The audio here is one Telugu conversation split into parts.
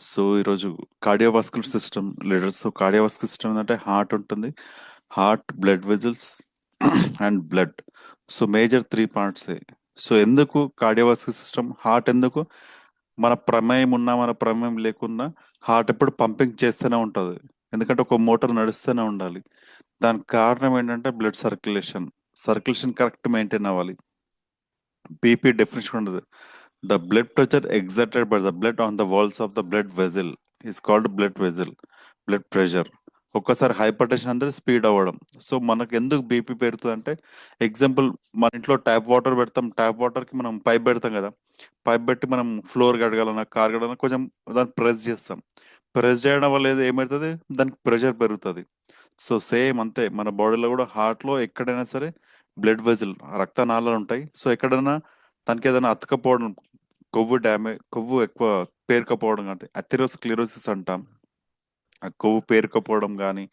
సో ఈరోజు cardiovascular system leaders. So cardiovascular system అంటే హార్ట్ ఉంటుంది. Heart, blood vessels and blood. So major three parts. So ఎందుకు కార్డియోవాస్కులర్ సిస్టమ్? హార్ట్ ఎందుకు? మన ప్రమేయం ఉన్నా మన ప్రమేయం లేకున్నా హార్ట్ ఎప్పుడు పంపింగ్ చేస్తూనే ఉంటుంది. ఎందుకంటే ఒక మోటార్ నడుస్తూనే ఉండాలి. దానికి కారణం ఏంటంటే blood circulation. Circulation correct maintain అవ్వాలి. బీపీ డెఫినేషన్ ఉండదు. The blood pressure exerted by the blood on the walls of the blood vessel is called blood vessel. Blood pressure ఒక్కసారి హైపర్ టెన్షన్ అంటే స్పీడ్ అవ్వడం. సో మనకు ఎందుకు బీపీ పెరుగుతుంది అంటే, ఎగ్జాంపుల్, మన ఇంట్లో ట్యాప్ వాటర్ పెడతాం. ట్యాప్ వాటర్ కి మనం పైప్ పెడతాం కదా. పైప్ పెట్టి మనం ఫ్లోర్ కడగాలన్నా కార్ కడగాలన్నా కొంచెం దాన్ని ప్రెస్ చేస్తాం. ప్రెస్ చేయడం వల్ల ఏమవుతుంది? దానికి ప్రెషర్ పెరుగుతుంది. సో సేమ్ అంతే మన బాడీలో కూడా, హార్ట్ లో ఎక్కడైనా సరే బ్లడ్ వెజల్ రక్తనాళాలు ఉంటాయి. సో ఎక్కడైనా దానికి ఏదైనా అతకపోవడం, కొవ్వు ఎక్కువ పేరుకపోవడం, అంటే అథెరోస్క్లెరోసిస్ అంటాం. ఆ కొవ్వు పేరుకపోవడం కానీ,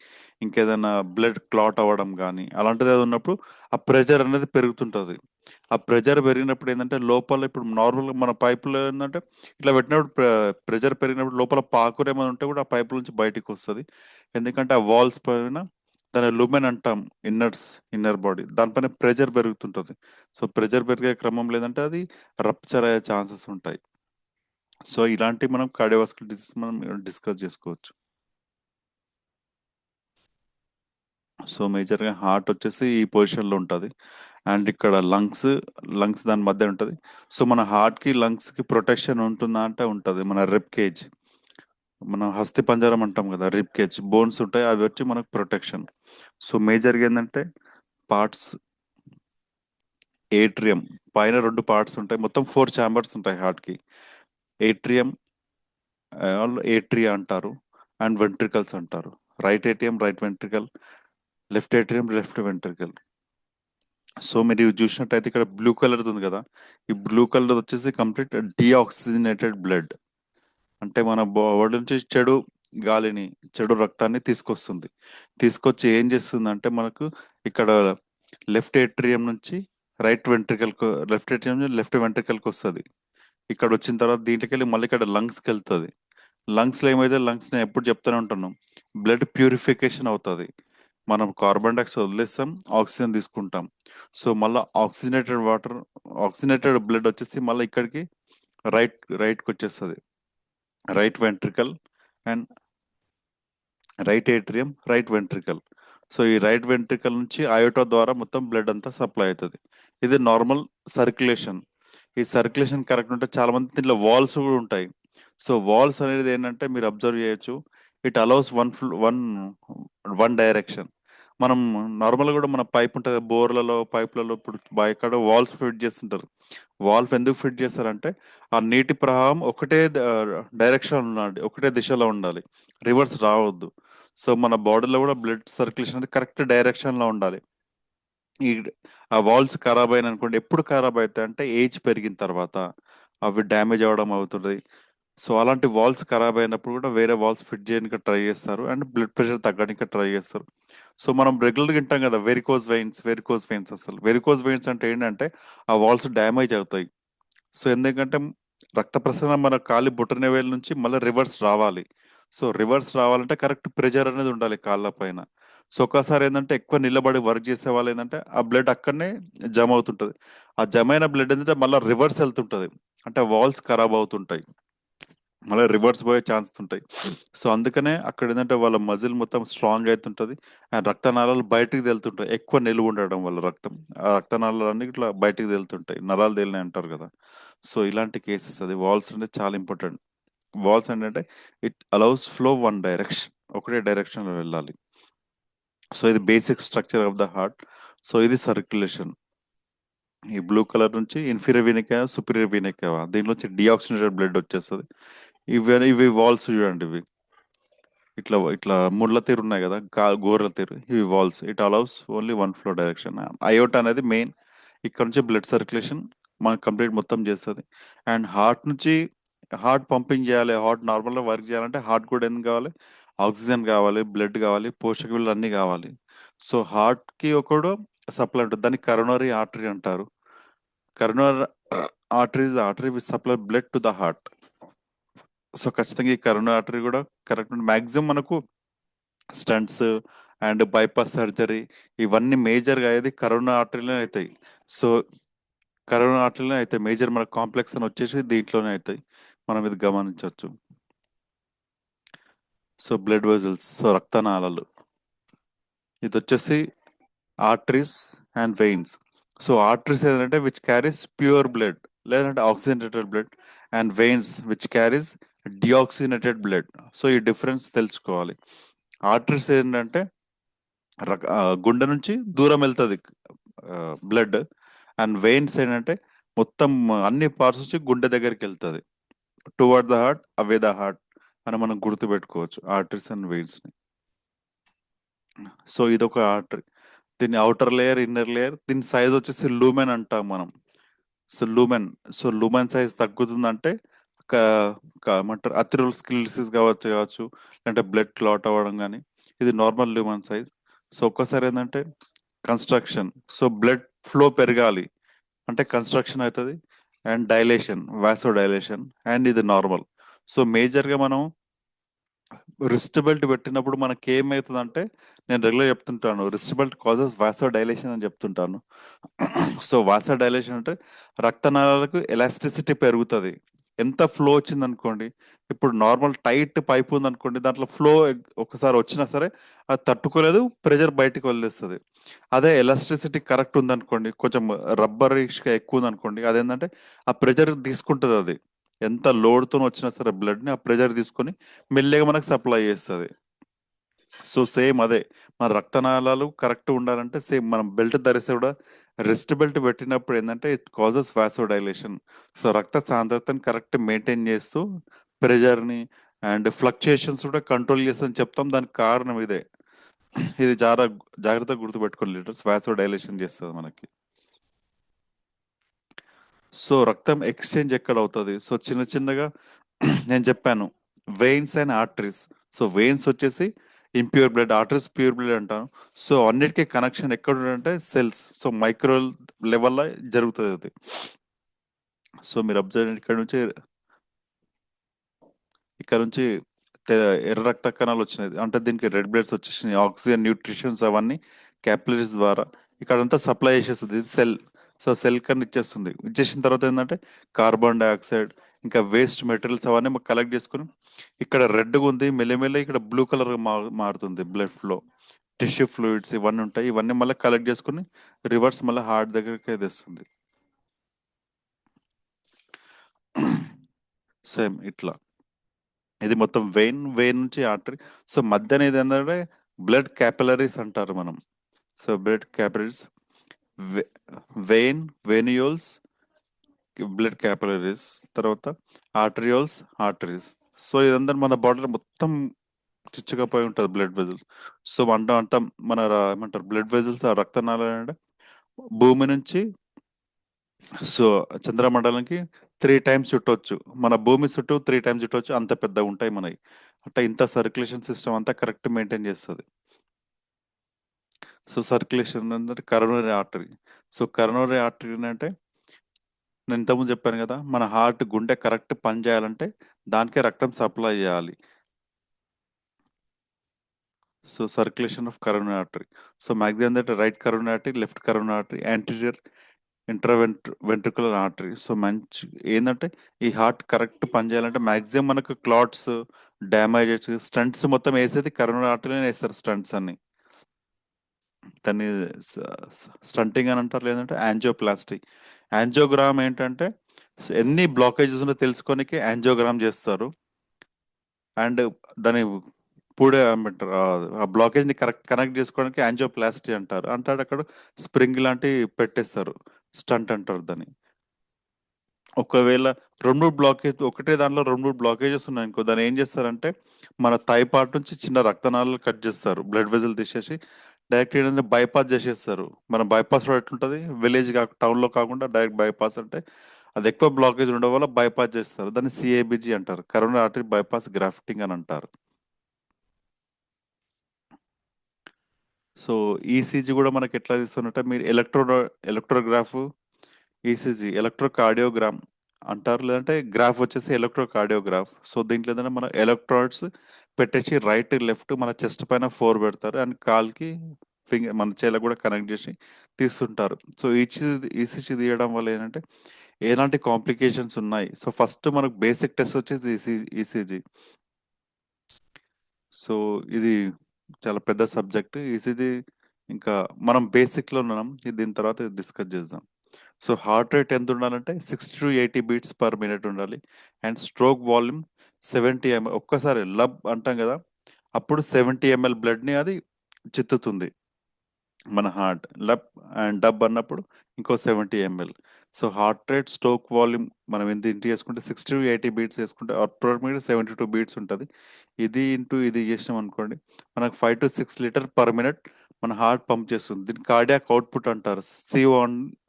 ఇంకేదైనా బ్లడ్ క్లాట్ అవ్వడం కానీ, అలాంటిది ఏదో ఉన్నప్పుడు ఆ ప్రెషర్ అనేది పెరుగుతుంటుంది. ఆ ప్రెషర్ పెరిగినప్పుడు ఏంటంటే లోపల, ఇప్పుడు నార్మల్గా మన పైపులో ఏంటంటే ఇట్లా పెట్టినప్పుడు ప్రెషర్ పెరిగినప్పుడు లోపల పాకురు ఏమైనా ఉంటే కూడా ఆ పైపుల నుంచి బయటికి వస్తుంది. ఎందుకంటే ఆ వాల్స్ పైన దాని లూమెన్ అంటాం. ఇన్నర్ బాడీ దానిపైన ప్రెషర్ పెరుగుతుంటుంది. సో ప్రెషర్ పెరిగే క్రమం లేదంటే అది రప్చర్ అయ్యే ఛాన్సెస్ ఉంటాయి. సో ఇలాంటి మనం కార్డియోవాస్కులర్ డిసీజ్ మనం డిస్కస్ చేసుకోవచ్చు. సో మేజర్గా హార్ట్ వచ్చేసి ఈ పొజిషన్లో ఉంటుంది. అండ్ ఇక్కడ లంగ్స్ దాని మధ్య ఉంటుంది. సో మన హార్ట్కి లంగ్స్కి ప్రొటెక్షన్ ఉంటుందా అంటే ఉంటుంది. మన రిబ్ కేజ్, మన హస్తి పంజరం అంటాం కదా, రిబ్ కేజ్ బోన్స్ ఉంటాయి, అవి వచ్చి మనకు ప్రొటెక్షన్. సో మేజర్గా ఏంటంటే పార్ట్స్, ఏట్రియం పైన రెండు పార్ట్స్ ఉంటాయి. మొత్తం 4 ఛాంబర్స్ ఉంటాయి హార్ట్కి. ఏట్రియం, ఏట్రియా అంటారు. అండ్ వెంట్రికల్స్ అంటారు. Right atrium, right ventricle. Left atrium, left ventricle. So మీరు ఇవి చూసినట్టయితే ఇక్కడ బ్లూ కలర్ ఉంది కదా. ఈ బ్లూ కలర్ వచ్చేసి కంప్లీట్ డీఆక్సిజనేటెడ్ బ్లడ్. అంటే మన బాడీ నుంచి చెడు రక్తాన్ని తీసుకొస్తుంది. తీసుకొచ్చి ఏం చేస్తుంది అంటే మనకు ఇక్కడ లెఫ్ట్ ఏట్రియం నుంచి లెఫ్ట్ వెంట్రికల్కి వస్తుంది. ఇక్కడ వచ్చిన తర్వాత దీంట్లోకి వెళ్ళి మళ్ళీ ఇక్కడ లంగ్స్కి వెళ్తుంది. లంగ్స్లో ఏమైతే, లంగ్స్ నేను ఎప్పుడు చెప్తూనే ఉంటాను, బ్లడ్ ప్యూరిఫికేషన్ అవుతుంది. మనం కార్బన్ డైఆక్సైడ్ వదిలేస్తాం, ఆక్సిజన్ తీసుకుంటాం. సో మళ్ళీ ఆక్సిజనేటెడ్ బ్లడ్ వచ్చేసి మళ్ళీ ఇక్కడికి రైట్కి వచ్చేస్తుంది. Right ventricle and right atrium, right ventricle. So ఈ రైట్ వెంట్రికల్ నుంచి అయోటా ద్వారా మొత్తం బ్లడ్ అంతా సప్లై అవుతుంది. ఇది నార్మల్ సర్క్యులేషన్. ఈ సర్క్యులేషన్ కరెక్ట్ ఉంటే, చాలా మంది దీంట్లో వాల్స్ కూడా ఉంటాయి. సో వాల్స్ అనేది ఏంటంటే మీరు అబ్జర్వ్ చేయొచ్చు, it allows one one direction. మనం నార్మల్గా కూడా మన పైప్ ఉంటుంది, బోర్లలో పైప్లలో ఇప్పుడు బాయికాడ వాల్స్ ఫిట్ చేస్తుంటారు. వాల్వ్ ఎందుకు ఫిట్ చేస్తారంటే ఆ నీటి ప్రవాహం ఒకటే డైరెక్షన్ ఉండాలి, ఒకటే దిశలో ఉండాలి, రివర్స్ రావద్దు. సో మన బాడీలో కూడా బ్లడ్ సర్క్యులేషన్ అనేది కరెక్ట్ డైరెక్షన్లో ఉండాలి. ఈ ఆ వాల్స్ ఖరాబ్ అయిన అనుకోండి, ఎప్పుడు ఖరాబ్ అవుతాయి అంటే ఏజ్ పెరిగిన తర్వాత అవి డ్యామేజ్ అవ్వడం అవుతుంది. సో అలాంటి వాల్స్ ఖరాబ్ అయినప్పుడు కూడా వేరే వాల్స్ ఫిట్ చేయడానికి ట్రై చేస్తారు, అండ్ బ్లడ్ ప్రెషర్ తగ్గడానికి ట్రై చేస్తారు. సో మనం రెగ్యులర్గా వింటాం కదా, వెరికోజ్ వెయిన్స్. అసలు వెరికోజ్ వెయిన్స్ అంటే ఏంటంటే ఆ వాల్స్ డ్యామేజ్ అవుతాయి. సో ఎందుకంటే రక్త ప్రసరణ మన కాలి బొటన వేలు నుంచి మళ్ళీ రివర్స్ రావాలి. సో రివర్స్ రావాలంటే కరెక్ట్ ప్రెషర్ అనేది ఉండాలి కాళ్ళ పైన. సో ఒక్కసారి ఏంటంటే ఎక్కువ నిలబడి వర్క్ చేసే వాళ్ళు ఏంటంటే ఆ బ్లడ్ అక్కడనే జమ అవుతుంటది. ఆ జమ అయిన బ్లడ్ ఏంటంటే మళ్ళీ రివర్స్ వెళ్తుంటది. అంటే వాల్స్ ఖరాబ్ అవుతుంటాయి, మళ్ళీ రివర్స్ పోయే ఛాన్సెస్ ఉంటాయి. సో అందుకనే అక్కడ ఏంటంటే వాళ్ళ మజిల్ మొత్తం స్ట్రాంగ్ అవుతుంటది. అండ్ రక్తనాళాలు బయటికి తేలుతుంటాయి ఎక్కువ నిలువ ఉండడం వల్ల. ఆ రక్తనాళాలు అన్ని ఇట్లా బయటికి తేలుతుంటాయి, నరాలు తేలినాయి అంటారు కదా. సో ఇలాంటి కేసెస్, అది వాల్స్ అంటే చాలా ఇంపార్టెంట్. వాల్స్ ఏంటంటే it allows flow one direction, ఒకటే డైరెక్షన్ లో వెళ్ళాలి. సో ఇది basic structure of the heart. So ఇది సర్క్యులేషన్. ఈ బ్లూ కలర్ నుంచి ఇన్ఫీరియర్ వీనిక్ సుపీరియర్ వీనిక్, దీంట్లోంచి డిఆక్సిజనేటెడ్ బ్లడ్ వచ్చేస్తుంది. ఇవి వాల్స్ చూడండి. ఇవి ఇట్లా ఇట్లా ముళ్ళ తీరు ఉన్నాయి కదా, గోర్ల తీరు, ఇవి walls. It allows only one flow direction. Aorta అనేది మెయిన్. ఇక్కడ నుంచి బ్లడ్ సర్క్యులేషన్ మనకు కంప్లీట్ మొత్తం చేస్తుంది. అండ్ హార్ట్ పంపింగ్ చేయాలి, హార్ట్ నార్మల్గా వర్క్ చేయాలంటే హార్ట్ కూడా ఎందుకు కావాలి? ఆక్సిజన్ కావాలి, బ్లడ్ కావాలి, పోషక విలువలు అన్నీ కావాలి. సో హార్ట్కి ఒకడు సప్లై ఉంటుంది, దాన్ని కరోనరీ ఆర్టరీ అంటారు. Coronary artery is the artery which supply blood to the heart. So ఖచ్చితంగా ఈ కరోనా ఆర్టరీ కూడా కరెక్ట్. మ్యాక్సిమం మనకు స్టంట్స్ అండ్ బైపాస్ సర్జరీ ఇవన్నీ మేజర్గా అయ్యేది కరోనా ఆర్టరీలోనే అవుతాయి. సో కరోనా ఆర్టరీలోనే అవుతాయి మేజర్, మన కాంప్లెక్స్ అని వచ్చేసి దీంట్లోనే అవుతాయి, మనం ఇది గమనించవచ్చు. సో బ్లడ్ వెజల్స్, సో రక్తనాళాలు, ఇది వచ్చేసి arteries and veins. So arteries ఏంటంటే విచ్ క్యారీస్ ప్యూర్ బ్లడ్, లేదంటే oxygenated blood, and veins which carries deoxygenated blood. So ఈ డిఫరెన్స్ తెలుసుకోవాలి. ఆర్టరీస్ ఏంటంటే గుండె నుంచి దూరం వెళ్తుంది బ్లడ్, అండ్ వెయిన్స్ ఏంటంటే మొత్తం అన్ని పార్ట్స్ వచ్చి గుండె దగ్గరికి వెళ్తుంది, toward the heart, away the heart అని మనం గుర్తుపెట్టుకోవచ్చు ఆర్టరీస్ అండ్ వెయిన్స్ ని. సో ఇదొక ఆర్టరీ. దీని అవుటర్ లేయర్, ఇన్నర్ లేయర్, దీని సైజ్ వచ్చేసి లూమెన్ అంటాం మనం. So lumen, so lumen size తగ్గుతుందంటే ఏమంటారు అథెరోస్క్లెరోసిస్ కావచ్చు, అంటే బ్లడ్ క్లాట్ అవ్వడం కానీ, ఇది నార్మల్ లూమెన్ సైజ్. సో ఒక్కసారి ఏంటంటే కన్స్ట్రక్షన్, సో బ్లడ్ ఫ్లో పెరగాలి అంటే కన్స్ట్రక్షన్ అవుతుంది, అండ్ డైలేషన్, వాసో డైలేషన్, అండ్ ఇది నార్మల్. సో మేజర్గా మనం రిస్ట్ బెల్ట్ పెట్టినప్పుడు మనకి ఏమవుతుందంటే, నేను రెగ్యులర్ చెప్తుంటాను రిస్ట్ బెల్ట్ కాజెస్ వాసో డైలేషన్ అని చెప్తుంటాను. సో వాసో డైలేషన్ అంటే రక్తనాళాలకు ఎలాస్టిసిటీ పెరుగుతుంది. ఎంత ఫ్లో వచ్చింది అనుకోండి, ఇప్పుడు నార్మల్ టైట్ పైప్ ఉంది అనుకోండి, దాంట్లో ఫ్లో ఒకసారి వచ్చినా సరే అది తట్టుకోలేదు, ప్రెషర్ బయటికి వదిలేస్తుంది. అదే ఎలాస్టిసిటీ కరెక్ట్ ఉందనుకోండి, కొంచెం రబ్బరిష్గా ఎక్కువ ఉంది అనుకోండి, అదేంటంటే ఆ ప్రెషర్ తీసుకుంటుంది అది. ఎంత లోడ్తో వచ్చినా సరే బ్లడ్ని ఆ ప్రెషర్ తీసుకొని మెల్లగా మనకు సప్లై చేస్తుంది. సో సేమ్ అదే మన రక్తనాళాలు కరెక్ట్ ఉండాలంటే సేమ్ మనం బెల్ట్ ధరిస్తే కూడా, రెస్ట్ బెల్ట్ పెట్టినప్పుడు ఏంటంటే ఇట్ కాజెస్ వాసో డైలేషన్. సో రక్త సాంద్రతని కరెక్ట్ మెయింటైన్ చేస్తూ ప్రెషర్ని అండ్ ఫ్లక్చుయేషన్స్ కూడా కంట్రోల్ చేస్తుందని చెప్తాం. దానికి కారణం ఇదే. ఇది చాలా జాగ్రత్తగా గుర్తుపెట్టుకోండి, లీటర్స్ వాసో డైలేషన్ చేస్తుంది మనకి. సో రక్తం ఎక్స్చేంజ్ ఎక్కడ అవుతుంది? సో చిన్న చిన్నగా నేను చెప్పాను veins and arteries. So veins వచ్చేసి impure blood, arteries pure blood అంటాను. సో అన్నిటికీ కనెక్షన్ ఎక్కడ ఉందంటే సెల్స్, సో మైక్రో లెవెల్లో జరుగుతుంది అది. సో మీరు అబ్జర్వ్ ఇక్కడ నుంచి తె- ఎర్ర రక్త కణాలు వచ్చినాయి అంటే దీనికి రెడ్ బ్లడ్స్ వచ్చేసినాయి, ఆక్సిజన్ న్యూట్రిషన్స్ అవన్నీ క్యాపిలరీస్ ద్వారా ఇక్కడంతా సప్లై చేసేస్తుంది సెల్. సో సెల్ కన్నా ఇచ్చేస్తుంది, ఇచ్చేసిన తర్వాత ఏంటంటే కార్బన్ డైఆక్సైడ్ ఇంకా వేస్ట్ మెటీరియల్స్ అవన్నీ కలెక్ట్ చేసుకుని ఇక్కడ రెడ్గా ఉంది, మెల్లమెల్ల ఇక్కడ బ్లూ కలర్ మారుతుంది బ్లడ్ ఫ్లో. టిష్యూ ఫ్లూయిడ్స్ ఇవన్నీ ఉంటాయి, ఇవన్నీ మళ్ళీ కలెక్ట్ చేసుకుని రివర్స్ మళ్ళీ హార్ట్ దగ్గరికి తెస్తుంది. సేమ్ ఇట్లా ఇది మొత్తం వెయిన్ నుంచి ఆర్టరీ. సో మధ్య అనేది ఏంటంటే బ్లడ్ క్యాపిలరీస్ అంటారు మనం. So blood capillaries, vein, venules, blood capillaries, తర్వాత ఆర్టరియోల్స్, ఆర్టరీస్. సో ఇదంతా మన బాడీలో మొత్తం చిచ్చుకపోయి ఉంటుంది బ్లడ్ వెజల్స్. సో అంటాం మన ఏమంటారు బ్లడ్ వెజల్స్ ఆ రక్తనాళాలు అంటే భూమి నుంచి సో చంద్రమండలంకి 3 టైమ్స్ చుట్టవచ్చు, మన భూమి చుట్టూ 3 టైమ్స్ చుట్టవచ్చు, అంత పెద్దగా ఉంటాయి మనవి. అంటే ఇంత సర్క్యులేషన్ సిస్టమ్ అంతా కరెక్ట్ మెయింటైన్ చేస్తుంది. సో సర్క్యులేషన్ అంటే coronary artery. So coronary artery అంటే నేను ఇంతకుముందు చెప్పాను కదా, మన హార్ట్ గుండె కరెక్ట్ పని చేయాలంటే దానికే రక్తం సప్లై చేయాలి. So circulation of coronary artery. So maximum అంటే right coronary artery, left coronary artery, anterior ventricular artery. So మంచి ఏంటంటే ఈ హార్ట్ కరెక్ట్ పని చేయాలంటే మ్యాక్సిమం మనకు క్లాట్స్, డ్యామేజెస్, స్టంట్స్ మొత్తం వేసేది కరోనరీ ఆర్టరీలోనే వేస్తారు స్టంట్స్ అన్ని. దాన్ని స్టంటింగ్ అని అంటారు, లేదంటే యాంజియోప్లాస్టీ. యాంజియోగ్రామ్ ఏంటంటే ఎన్ని బ్లాకేజెస్ ఉన్నో తెలుసుకోనికి యాంజియోగ్రామ్ చేస్తారు. అండ్ దాని పూడే ఏమంటారు ఆ బ్లాకేజ్ ని కనెక్ట్ చేసుకోవడానికి యాంజియోప్లాస్టీ అంటారు. అంటే అక్కడ స్ప్రింగ్ లాంటి పెట్టేస్తారు, స్టంట్ అంటారు దాన్ని. ఒకవేళ రెండు బ్లాకేజ్ ఒకటే దాంట్లో రెండు బ్లాకేజెస్ ఉన్నాయి అనుకో, దాన్ని ఏం చేస్తారంటే మన థై పార్ట్ నుంచి చిన్న రక్తనాళాలు కట్ చేస్తారు, బ్లడ్ వెజల్ తీసేసి డైరెక్ట్ ఏంటంటే బైపాస్ చేసేస్తారు. మన బైపాస్ రోడ్ ఎట్లుంటుంది, విలేజ్ టౌన్ లో కాకుండా డైరెక్ట్ బైపాస్ అంటే అది ఎక్కువ బ్లాకేజ్ ఉండడం వల్ల బైపాస్ చేస్తారు, దాన్ని సిఏబిజి అంటారు, కరోనరీ ఆర్టరీ బైపాస్ గ్రాఫ్టింగ్ అని అంటారు. సో ఈసీజీ కూడా మనకి ఎట్లా తీస్తున్నట్టే మీరు ఎలక్ట్రోగ్రాఫ్, ఈసీజీ, ఎలక్ట్రోకార్డియోగ్రామ్, అంటారు, లేదంటే గ్రాఫ్ వచ్చేసి ఎలక్ట్రోకార్డియోగ్రాఫ్. సో దీంట్లో ఏంటంటే మన ఎలక్ట్రోడ్స్ పెట్టేసి రైట్ లెఫ్ట్ మన చెస్ట్ పైన 4 పెడతారు అండ్ కాల్కి ఫింగర్ మన చేలకు కూడా కనెక్ట్ చేసి తీస్తుంటారు. సో ఈసీజీ తీయడం వల్ల ఏంటంటే ఎలాంటి కాంప్లికేషన్స్ ఉన్నాయి. సో ఫస్ట్ మనకు బేసిక్ టెస్ట్ వచ్చేసి ఈసీజీ. సో ఇది చాలా పెద్ద సబ్జెక్ట్ ఈసీజీ. ఇంకా మనం బేసిక్లో ఉన్నాం, దీని తర్వాత డిస్కస్ చేద్దాం. సో హార్ట్ రేట్ ఎంత ఉండాలంటే 60 to 80 beats per minute ఉండాలి. And stroke volume 70 ml. ఒక్కసారి లబ్ అంటాం కదా, అప్పుడు 70 ml బ్లడ్ని అది చిత్తుతుంది మన హార్ట్. లబ్ అండ్ డబ్ అన్నప్పుడు ఇంకో 70 ml. So heart rate stroke volume మనం ఎంత ఇంటూ చేసుకుంటే 60 to 80 beats వేసుకుంటే అప్రాక్సిమేట్లీ 72 beats ఉంటుంది. ఇది ఇంటూ ఇది చేసినాం అనుకోండి, మనకు 5 to 6 liters per minute మన హార్ట్ పంప్ చేస్తుంది. దీన్ని కార్డియాక్ అవుట్పుట్ అంటారు, సిఓ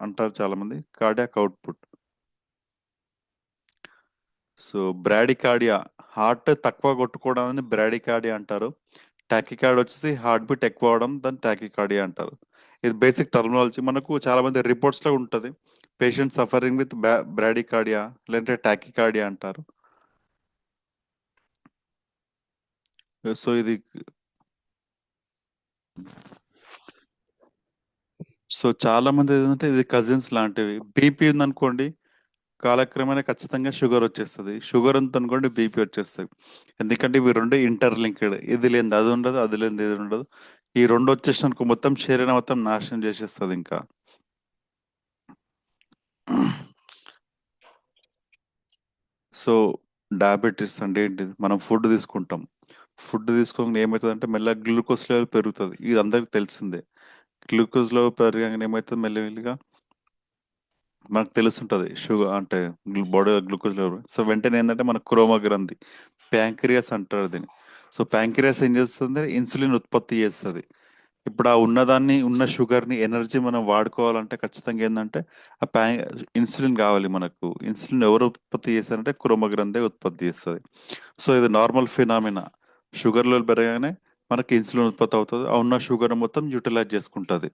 అంటారు చాలా మంది, cardiac output. So bradycardia, heart తక్కువ కొట్టుకోవడాన్ని బ్రాడికార్డియా అంటారు. టాకికార్డ్ వచ్చేసి హార్ట్ బీట్ ఎక్కువ అవడం, దాన్ని టాకికార్డియా అంటారు. ఇది బేసిక్ టర్మినాలజీ. మనకు చాలా మంది రిపోర్ట్స్ లో ఉంటుంది పేషెంట్ సఫరింగ్ విత్ బ్రాడికార్డియా లేదంటే టాకికార్డియా అంటారు. సో ఇది, సో చాలా మంది ఏంటంటే ఇది కజిన్స్ లాంటివి. బీపీ ఉందనుకోండి, కాలక్రమేణా ఖచ్చితంగా షుగర్ వచ్చేస్తుంది. షుగర్ ఉందనుకోండి బీపీ వచ్చేస్తుంది. ఎందుకంటే ఇవి రెండు ఇంటర్లింక్డ్. ఇది లేనిది అది ఉండదు, అది లేనిది ఇది ఉండదు. ఈ రెండు వచ్చేసినాక మొత్తం శరీరం మొత్తం నాశనం చేసేస్తుంది ఇంకా. సో డయాబెటీస్ అంటే ఏంటిది? మనం ఫుడ్ తీసుకుంటాం. ఫుడ్ తీసుకోగానే ఏమవుతుందంటే మెల్లగా గ్లూకోజ్ లెవెల్ పెరుగుతుంది. ఇది అందరికి తెలిసిందే. గ్లూకోజ్ లెవెల్ పెరగగానే ఏమవుతుంది, మెల్లమెల్లిగా మనకు తెలుస్తుంటది షుగర్ అంటే బాడీ గ్లూకోజ్ లెవెల్. సో వెంటనే ఏంటంటే మన క్రోమ గ్రంథి, ప్యాంక్రియాస్ అంటారు దీన్ని. సో ప్యాంక్రియాస్ ఏం చేస్తుంది, ఇన్సులిన్ ఉత్పత్తి చేస్తుంది. ఇప్పుడు ఆ ఉన్నదాన్ని ఉన్న షుగర్ని ఎనర్జీ మనం వాడుకోవాలంటే ఖచ్చితంగా ఏంటంటే ఆ ఇన్సులిన్ కావాలి మనకు. ఇన్సులిన్ ఎవరు ఉత్పత్తి చేస్తారంటే క్రోమ గ్రంథి ఉత్పత్తి చేస్తుంది. సో ఇది నార్మల్ ఫినామినా. షుగర్ లెవెల్ పెరగగానే మనకి ఇన్సులిన్ ఉత్పత్తి అవుతుంది, ఆ ఉన్న షుగర్ మొత్తం యూటిలైజ్ చేసుకుంటుంది.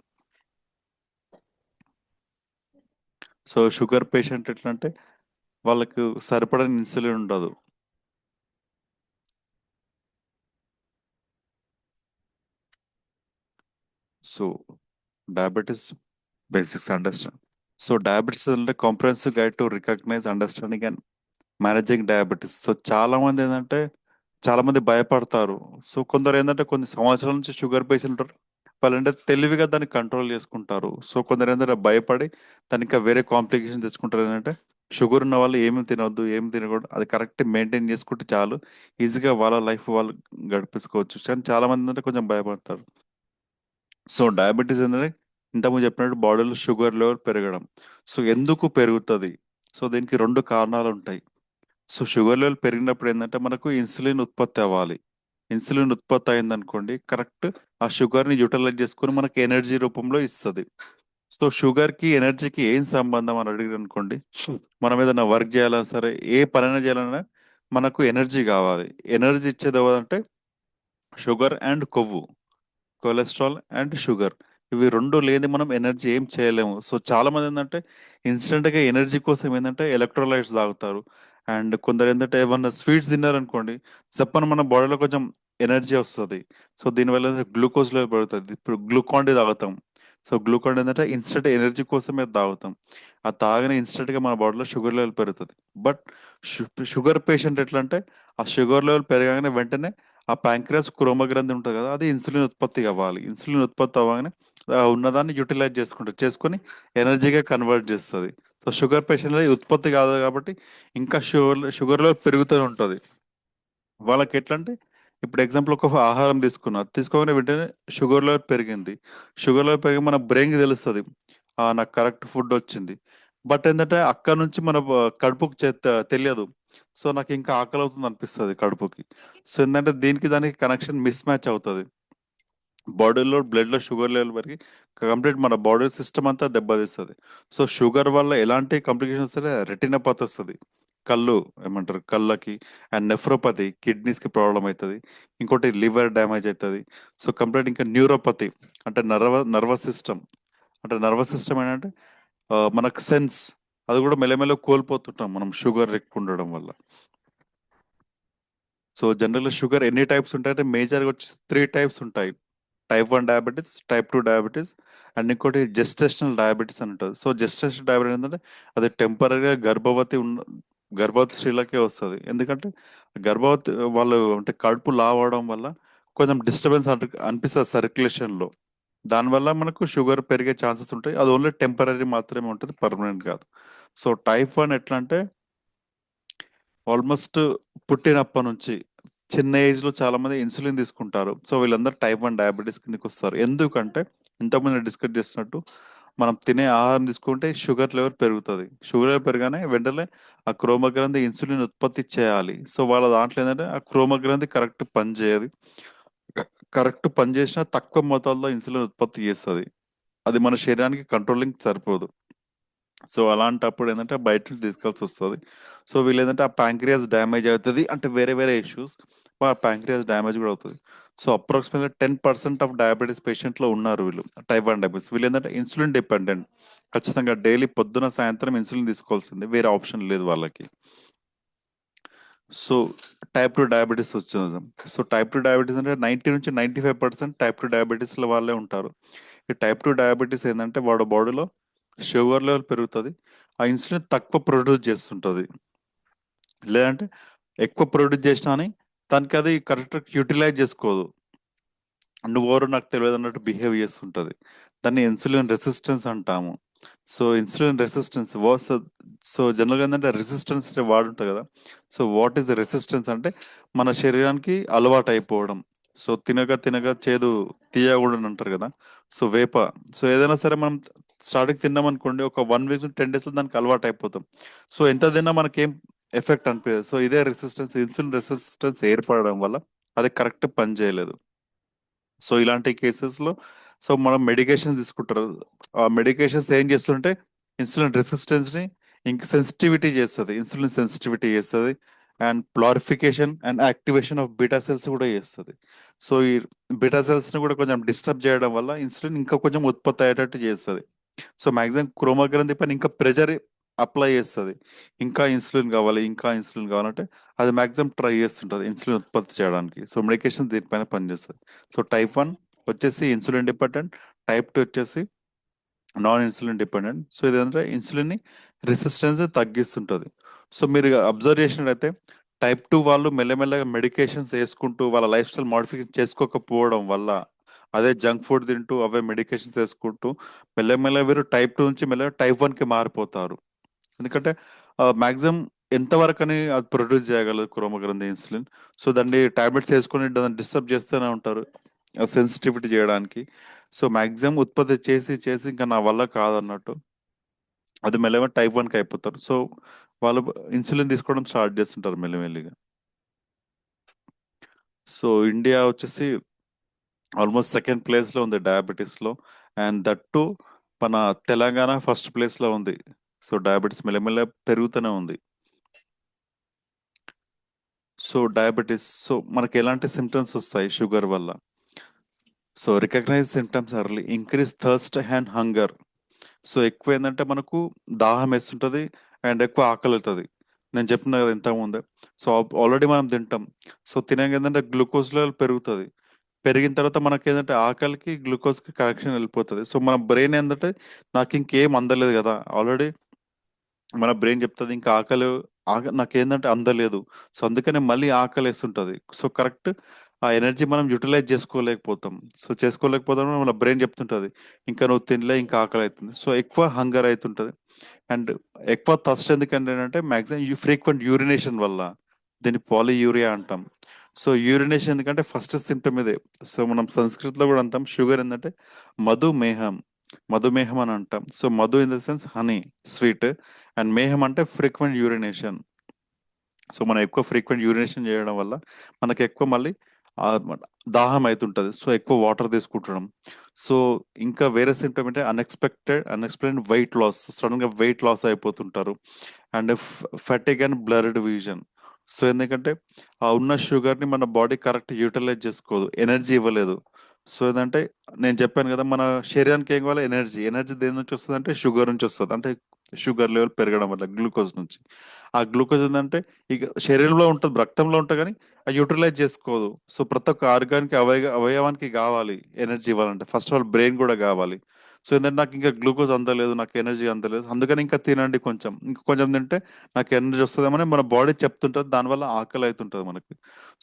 సో షుగర్ పేషెంట్ ఎట్లా అంటే వాళ్ళకు సరిపడని ఇన్సులిన్ ఉండదు. So diabetes basics understand. So diabetes అంటే comprehensive guide to recognise understanding and managing diabetes. So చాలా మంది ఏంటంటే చాలా మంది భయపడతారు. సో కొందరు ఏంటంటే కొన్ని సంవత్సరాల నుంచి షుగర్ పేషెంట్ ఉంటారు, వాళ్ళు ఏంటంటే తెలివిగా దాన్ని కంట్రోల్ చేసుకుంటారు. సో కొందరు ఏంటంటే భయపడి దానికి ఇంకా వేరే కాంప్లికేషన్ తెచ్చుకుంటారు. ఏంటంటే షుగర్ ఉన్న వాళ్ళు ఏమి తినొద్దు, ఏమి తినకూడదు, అది కరెక్ట్ మెయింటైన్ చేసుకుంటే చాలు, ఈజీగా వాళ్ళ లైఫ్ వాళ్ళు గడిపించుకోవచ్చు. కానీ చాలా మంది ఏంటంటే కొంచెం భయపడతారు. సో డయాబెటీస్ ఏంటంటే ఇంతకుముందు చెప్పినట్టు బాడీలో షుగర్ లెవెల్ పెరగడం. సో ఎందుకు పెరుగుతుంది? సో దీనికి రెండు కారణాలు ఉంటాయి. సో షుగర్ లెవెల్ పెరిగినప్పుడు ఏంటంటే మనకు ఇన్సులిన్ ఉత్పత్తి అవ్వాలి. ఇన్సులిన్ ఉత్పత్తి అయిందనుకోండి, కరెక్ట్ ఆ షుగర్ని యూటిలైజ్ చేసుకొని మనకి ఎనర్జీ రూపంలో ఇస్తుంది. సో షుగర్కి ఎనర్జీకి ఏం సంబంధం అని అడిగారు అనుకోండి, మనం ఏదైనా వర్క్ చేయాలన్నా సరే, ఏ పనైనా చేయాలన్నా మనకు ఎనర్జీ కావాలి. ఎనర్జీ ఇచ్చేది ఎవరంటే షుగర్ అండ్ కొవ్వు, కొలెస్ట్రాల్ అండ్ షుగర్. ఇవి రెండు లేని మనం ఎనర్జీ ఏం చేయలేము. సో చాలా మంది ఏంటంటే ఇన్స్టెంట్గా ఎనర్జీ కోసం ఏంటంటే ఎలక్ట్రోలైట్స్ తాగుతారు. అండ్ కొందరు ఏంటంటే ఏమన్నా స్వీట్స్ తిన్నారనుకోండి, చెప్పని మన బాడీలో కొంచెం ఎనర్జీ వస్తుంది. సో దీనివల్ల గ్లూకోజ్ లెవెల్ పెరుగుతుంది. ఇప్పుడు గ్లూకాన్ డి తాగుతాం. సో గ్లూకాన్ ఏంటంటే ఇన్స్టెంట్ ఎనర్జీ కోసమే తాగుతాం. ఆ తాగిన ఇన్స్టెంట్గా మన బాడీలో షుగర్ లెవెల్ పెరుగుతుంది. బట్ షుగర్ పేషెంట్ ఎట్లా అంటే ఆ షుగర్ లెవెల్ పెరగానే వెంటనే ఆ ప్యాంక్రియాస్ క్రోమగ్రంథి ఉంటుంది కదా, అది ఇన్సులిన్ ఉత్పత్తి అవ్వాలి. ఇన్సులిన్ ఉత్పత్తి అవ్వగానే ఉన్నదాన్ని యూటిలైజ్ చేసుకుంటుంది, చేసుకొని ఎనర్జీగా కన్వర్ట్ చేస్తుంది. సో షుగర్ పేషెంట్ ఉత్పత్తి కాదు కాబట్టి ఇంకా షుగర్లో పెరుగుతూనే ఉంటుంది. వాళ్ళకి ఎట్లా అంటే ఇప్పుడు ఎగ్జాంపుల్ ఒక ఆహారం తీసుకున్నారు, తీసుకోగానే వెంటనే షుగర్ లెవెల్ పెరిగింది. షుగర్ లెవెల్ పెరిగి మన బ్రెయిన్కి తెలుస్తుంది నాకు కరెక్ట్ ఫుడ్ వచ్చింది. బట్ ఏంటంటే అక్కడ నుంచి మన కడుపుకి తెలియదు. సో నాకు ఇంకా ఆకలి అవుతుంది అనిపిస్తుంది కడుపుకి. సో ఏంటంటే దీనికి దానికి కనెక్షన్ మిస్ మ్యాచ్ అవుతుంది. బాడీలో బ్లడ్లో షుగర్ లెవెల్ పెరిగి కంప్లీట్ మన బాడీ సిస్టమ్ అంతా దెబ్బతీస్తుంది. సో షుగర్ వల్ల ఎలాంటి కాంప్లికేషన్స్ వస్తే రెటినోపతి వస్తుంది, కళ్ళు ఏమంటారు కళ్ళకి, అండ్ నెఫ్రోపతి కిడ్నీస్కి ప్రాబ్లం అవుతుంది. ఇంకోటి లివర్ డ్యామేజ్ అవుతుంది. సో కంప్లీట్ ఇంకా న్యూరోపతి అంటే నర్వస్ సిస్టమ్. అంటే నర్వస్ సిస్టమ్ ఏంటంటే మనకు సెన్స్, అది కూడా మెల్లమెల్ల కోల్పోతుంటాం మనం షుగర్ ఎక్కువ ఉండడం వల్ల. సో జనరల్గా షుగర్ ఎన్ని టైప్స్ ఉంటాయంటే మేజర్గా వచ్చి 3 టైప్స్ ఉంటాయి. Type 1 diabetes, type 2 diabetes, and ఇంకోటి జెస్టేషనల్ డయాబెటీస్ అని ఉంటుంది. సో జెస్టేషనల్ డయాబెటీస్ ఏంటంటే అది టెంపరీగా గర్భవతి స్త్రీలకే వస్తుంది. ఎందుకంటే గర్భవతి వాళ్ళు అంటే కడుపు లావడం వల్ల కొంచెం డిస్టర్బెన్స్ అనిపిస్తుంది సర్క్యులేషన్లో. దానివల్ల మనకు షుగర్ పెరిగే ఛాన్సెస్ ఉంటాయి. అది ఓన్లీ టెంపరీ మాత్రమే ఉంటుంది, పర్మనెంట్ కాదు. సో టైప్ 1 ఎట్లా అంటే ఆల్మోస్ట్ పుట్టినప్పటి నుంచి చిన్న ఏజ్ లో చాలా మంది ఇన్సులిన్ తీసుకుంటారు. సో వీళ్ళందరూ టైప్ 1 డయాబెటీస్ కిందకి వస్తారు. ఎందుకంటే ఇంతకుముందు డిస్కస్ చేసినట్టు మనం తినే ఆహారం తీసుకుంటే షుగర్ లెవెల్ పెరుగుతుంది. షుగర్ లెవెల్ పెరగానే వెంటనే ఆ క్రోమగ్రంథి ఇన్సులిన్ ఉత్పత్తి చేయాలి. సో వాళ్ళ దాంట్లో ఏంటంటే ఆ క్రోమగ్రంథి కరెక్ట్ పని చేయదు. కరెక్ట్ పని చేసినా తక్కువ మోతాదులో ఇన్సులిన్ ఉత్పత్తి చేస్తుంది. అది మన శరీరానికి కంట్రోలింగ్ సరిపోదు. సో అలాంటప్పుడు ఏంటంటే బయట నుంచి తీసుకోవాల్సి వస్తుంది. సో వీళ్ళు ఏంటంటే ఆ ప్యాంక్రియాస్ డ్యామేజ్ అవుతుంది, అంటే వేరే వేరే ఇష్యూస్ ఆ ప్యాంక్రియాస్ డ్యామేజ్ కూడా అవుతుంది. సో అప్రాక్సిమేట్లీ 10% ఆఫ్ డయాబెటీస్ పేషెంట్లో ఉన్నారు వీళ్ళు టైప్ 1 డయాబెటీస్. వీళ్ళు ఏంటంటే ఇన్సులిన్ డిపెండెంట్, ఖచ్చితంగా డైలీ పొద్దున సాయంత్రం ఇన్సులిన్ తీసుకోవాల్సింది, వేరే ఆప్షన్ లేదు వాళ్ళకి. సో టైప్ 2 డయాబెటీస్ వచ్చింది. సో టైప్ 2 డయాబెటీస్ అంటే 90 నుంచి 95% టైప్ 2 డయాబెటీస్ వాళ్ళే ఉంటారు. ఈ టైప్ 2 డయాబెటీస్ ఏంటంటే వాడు బాడీలో షుగర్ లెవెల్ పెరుగుతుంది, ఆ ఇన్సులిన్ తక్కువ ప్రొడ్యూస్ చేస్తుంటుంది. లేదంటే ఎక్కువ ప్రొడ్యూస్ చేసినా అని దానికి అది కరెక్ట్ యూటిలైజ్ చేసుకోదు. నువ్వెవరో నాకు తెలియదు అన్నట్టు బిహేవ్ చేస్తుంటుంది. దాన్ని ఇన్సులిన్ రెసిస్టెన్స్ అంటాము. సో ఇన్సులిన్ రెసిస్టెన్స్ సో జనరల్గా ఏంటంటే రెసిస్టెన్స్ వాడుంటుంది కదా. సో వాట్ ఈస్ రెసిస్టెన్స్ అంటే మన శరీరానికి అలవాటు అయిపోవడం. సో తినగా తినగా చేదు తీయకూడదు అంటారు కదా. సో సో ఏదైనా సరే మనం స్టార్టింగ్ తిన్నాం అనుకోండి, ఒక 1 వీక్ 10 డేస్లో దానికి అలవాటు అయిపోతాం. సో ఎంత తిన్నా మనకేం ఎఫెక్ట్ అనిపించదు. సో ఇదే రెసిస్టెన్స్, ఇన్సులిన్ రెసిస్టెన్స్ ఏర్పడడం వల్ల అది కరెక్ట్ పని చేయలేదు. సో ఇలాంటి కేసెస్లో సో మనం మెడికేషన్ తీసుకుంటారు. ఆ మెడికేషన్స్ ఏం చేస్తుంటే ఇన్సులిన్ రెసిస్టెన్స్ని ఇంక సెన్సిటివిటీ చేస్తుంది, ఇన్సులిన్ సెన్సిటివిటీ చేస్తుంది, and purification and activation of beta cells కూడా చేస్తుంది. సో ఈ బీటా సెల్స్ని కూడా కొంచెం డిస్టర్బ్ చేయడం వల్ల ఇన్సులిన్ ఇంకా కొంచెం ఉత్పత్తి అయ్యేటట్టు చేస్తుంది. సో మ్యాక్సిమం క్రోమోగ్రంథి పైన ఇంకా ప్రెజర్ అప్లై చేస్తుంది. ఇంకా ఇన్సులిన్ కావాలి, ఇంకా ఇన్సులిన్ కావాలంటే అది మ్యాక్సిమం ట్రై చేస్తుంటుంది ఇన్సులిన్ ఉత్పత్తి చేయడానికి. సో మెడికేషన్ దీనిపైన పనిచేస్తుంది. సో టైప్ 1 వచ్చేసి ఇన్సులిన్ డిపెండెంట్, టైప్ 2 వచ్చేసి నాన్ ఇన్సులిన్ డిపెండెంట్. సో ఇదంటే ఇన్సులిన్ రెసిస్టెన్స్ తగ్గిస్తుంటుంది. సో మీరు అబ్జర్వ్ చేసినట్లయితే టైప్ 2 వాళ్ళు మెల్లమెల్లగా మెడికేషన్స్ వేసుకుంటూ వాళ్ళ లైఫ్ స్టైల్ మాడిఫికేషన్ చేసుకోకపోవడం వల్ల, అదే జంక్ ఫుడ్ తింటూ అవే మెడికేషన్స్ వేసుకుంటూ మెల్లమెల్ల వీరు టైప్ 2 నుంచి మెల్లగా టైప్ 1కి మారిపోతారు. ఎందుకంటే మాక్సిమం ఎంతవరకు అని అది ప్రొడ్యూస్ చేయగలదు క్రోమోగ్రంథి ఇన్సులిన్. సో దాన్ని టాబ్లెట్స్ వేసుకొని దాన్ని డిస్టర్బ్ చేస్తూనే ఉంటారు సెన్సిటివిటీ చేయడానికి. సో మాక్సిమం ఉత్పత్తి చేసి చేసి ఇంకా నా వల్ల కాదన్నట్టు అది మెల్లగా టైప్ 1కి అయిపోతారు. సో వాళ్ళు ఇన్సులిన్ తీసుకోవడం స్టార్ట్ చేస్తుంటారు మెల్లిమెల్లిగా. సో ఇండియా వచ్చేసి ఆల్మోస్ట్ సెకండ్ ప్లేస్లో ఉంది డయాబెటీస్లో, అండ్ దట్ టు మన తెలంగాణ ఫస్ట్ ప్లేస్లో ఉంది. సో డయాబెటీస్ మెల్లమెల్ల పెరుగుతూనే ఉంది. సో డయాబెటీస్, సో మనకి ఎలాంటి సిమ్టమ్స్ వస్తాయి షుగర్ వల్ల? So recognise symptoms early, increase thirst and hunger. So ఎక్కువ ఏంటంటే మనకు దాహం వేస్తుంటుంది అండ్ ఎక్కువ ఆకలి అవుతుంది. నేను చెప్పిన కదా ఇంతకుముందే. సో ఆల్రెడీ మనం తింటాం. సో తినక ఏంటంటే గ్లూకోజ్ లెవెల్ పెరుగుతుంది. పెరిగిన తర్వాత మనకి ఏంటంటే ఆకలికి గ్లూకోజ్కి కనెక్షన్ వెళ్ళిపోతుంది. సో మన బ్రెయిన్ ఏంటంటే నాకు ఇంకేం అందలేదు కదా, ఆల్రెడీ మన బ్రెయిన్ చెప్తుంది ఇంకా నాకేందంటే అందలేదు. సో అందుకనే మళ్ళీ ఆకలి వేస్తుంటది. సో కరెక్ట్ ఆ ఎనర్జీ మనం యూటిలైజ్ చేసుకోలేకపోతాం. సో చేసుకోలేకపోతాం మన బ్రెయిన్ చెప్తుంటది ఇంకా నువ్వు తినలే, ఇంకా ఆకలి అవుతుంది. సో ఎక్కువ హంగర్ అవుతుంటది. అండ్ ఎక్కువ థర్స్ట్ ఎందుకంటే ఏంటంటే మాక్సిమం ఫ్రీక్వెంట్ యూరినేషన్ వల్ల, దీన్ని పాలియూరియా అంటాం. సో యూరినేషన్ ఎందుకంటే ఫస్ట్ సిమ్టమ్ ఇదే. సో మనం సంస్కృతిలో కూడా అంటాం షుగర్ ఏంటంటే మధుమేహం, మధుమేహం అని అంటాం. So madhu in the sense honey, sweet, and మేహం అంటే ఫ్రీక్వెంట్ యూరినేషన్. సో మనం ఎక్కువ ఫ్రీక్వెంట్ యూరినేషన్ చేయడం వల్ల మనకి ఎక్కువ మళ్ళీ ఆ దాహం అవుతుంటది. సో ఎక్కువ వాటర్ తీసుకుంటడం. సో ఇంకా వేరే సిమ్టమ్ అంటే అన్ఎక్స్ప్లెయిన్ వెయిట్ లాస్, సడన్ గా వెయిట్ లాస్ అయిపోతుంటారు. And fatigue and blurred vision. So ఎందుకంటే ఆ ఉన్న షుగర్ ని మన బాడీ కరెక్ట్ యూటిలైజ్ చేసుకోదు, ఎనర్జీ ఇవ్వలేదు. సో ఏంటంటే నేను చెప్పాను కదా మన శరీరానికి ఏం కావాలి, ఎనర్జీ. ఎనర్జీ దేని నుంచి వస్తుంది అంటే షుగర్ నుంచి వస్తుంది. అంటే షుగర్ లెవెల్ పెరగడం వల్ల గ్లూకోజ్ నుంచి. ఆ గ్లూకోజ్ ఏంటంటే ఇక శరీరంలో ఉంటుంది, రక్తంలో ఉంటుంది కానీ అది యూటిలైజ్ చేసుకోదు. సో ప్రతి ఒక్క ఆర్గానికి అవయవానికి కావాలి ఎనర్జీ ఇవ్వాలంటే, ఫస్ట్ ఆఫ్ ఆల్ బ్రెయిన్ కూడా కావాలి. సో ఏంటంటే నాకు ఇంకా గ్లూకోజ్ అందలేదు, నాకు ఎనర్జీ అందలేదు, అందుకని ఇంకా తినండి కొంచెం, ఇంకా కొంచెం తింటే నాకు ఎనర్జీ వస్తుందేమని మన బాడీ చెప్తుంటుంది, దానివల్ల ఆకలి అవుతుంటుంది మనకి.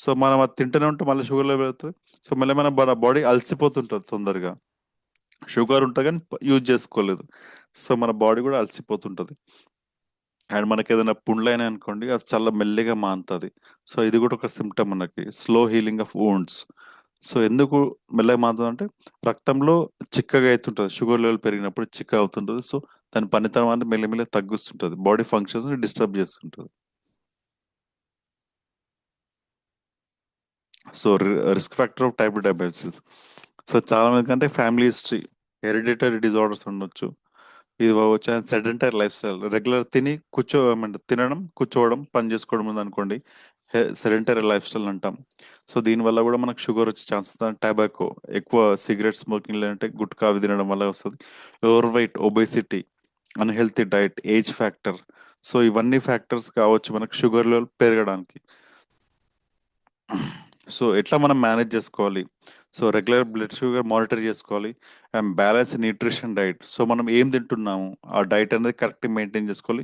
సో మనం అది తింటూనే ఉంటే మళ్ళీ షుగర్ లెవెల్ అవుతుంది. సో మళ్ళీ మన బాడీ అలసిపోతుంటుంది తొందరగా. షుగర్ ఉంటుంది కానీ యూజ్ చేసుకోలేదు, సో మన బాడీ కూడా అలసిపోతుంటుంది. అండ్ మనకి ఏదైనా పుండ్లైనా అనుకోండి, అది చాలా మెల్లిగా మానుతుంది. సో ఇది కూడా ఒక సిమ్టమ్ మనకి, slow healing of wounds. So ఎందుకు మెల్లగా మారుతుంది అంటే రక్తంలో చిక్కగా అవుతుంటుంది, షుగర్ లెవెల్ పెరిగినప్పుడు చిక్క అవుతుంటుంది. సో దాని పనితనం అనేది మెల్లమెల్ల తగ్గిస్తుంటుంది, బాడీ ఫంక్షన్స్ డిస్టర్బ్ చేస్తుంటుంది. So risk factor of type diabetes. So చాలా మంది కంటే ఫ్యామిలీ హిస్టరీ, హెరిడిటరీ డిజార్డర్స్ ఉండొచ్చు. ఇది వచ్చే సెడెంటరీ లైఫ్ స్టైల్, రెగ్యులర్ తినడం కూర్చోవడం పని చేసుకోవడం ఉంది అనుకోండి, సెడెంటరీ లైఫ్ స్టైల్ అంటాం. సో దీనివల్ల కూడా మనకు షుగర్ వచ్చే ఛాన్సెస్. టాబాకో, ఎక్కువ సిగరెట్ స్మోకింగ్, లేదంటే గుట్కా అవి తినడం వల్ల వస్తుంది. Over weight, obesity, unhealthy diet, age factor. So ఇవన్నీ ఫ్యాక్టర్స్ కావచ్చు మనకు షుగర్ లెవెల్ పెరగడానికి. సో ఎట్లా మనం మేనేజ్ చేసుకోవాలి? So regular blood sugar monitor చేసుకోవాలి, and balance nutrition diet. So మనం ఏం తింటున్నాము, ఆ డైట్ అనేది కరెక్ట్ మెయింటైన్ చేసుకోవాలి.